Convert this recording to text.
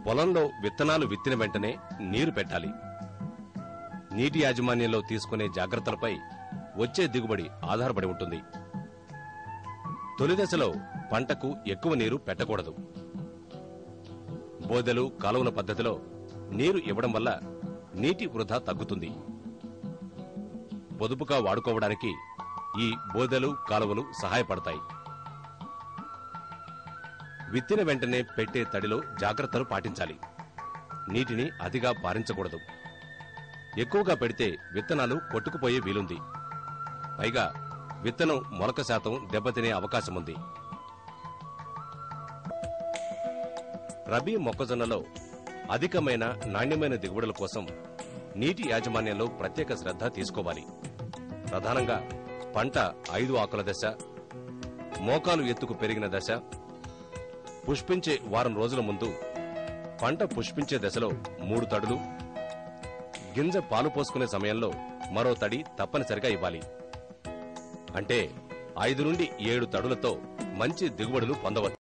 పొలంలో విత్తనాలు విత్తిన వెంటనే నీరు పెట్టాలి. నీటి యాజమాన్యంలో తీసుకునే జాగ్రత్తలపై వచ్చే దిగుబడి ఆధారపడి ఉంటుంది. తొలి దశలో పంటకు ఎక్కువ నీరు పెట్టకూడదు. బోదెలు, కాలువల పద్ధతిలో నీరు ఇవ్వడం వల్ల నీటి వృధా తగ్గుతుంది. పొదుపుగా వాడుకోవడానికి ఈ బోదెలు, కాలువలు సహాయపడతాయి. విత్తిన వెంటనే పెట్టే తడిలో జాగ్రత్తలు పాటించాలి. నీటిని అతిగా పారించకూడదు. ఎక్కువగా పెడితే విత్తనాలు కొట్టుకుపోయే వీలుంది. పైగా విత్తనం మొలక శాతం దెబ్బతినే అవకాశముంది. రబీ మొక్కజొన్నలో అధికమైన నాణ్యమైన దిగుబడుల కోసం నీటి యాజమాన్యంలో ప్రత్యేక శ్రద్ధ తీసుకోవాలి. ప్రధానంగా పంట 5 ఆకుల దశ, మోకాలు ఎత్తుకు పెరిగిన దశ, పుష్పించే వారం రోజుల ముందు, పంట పుష్పించే దశలో 3 తడులు, గింజ పాలు పోసుకునే సమయంలో మరో తడి తప్పనిసరిగా ఇవ్వాలి. అంటే 5 నుండి 7 తడులతో మంచి దిగుబడులు పొందవచ్చు.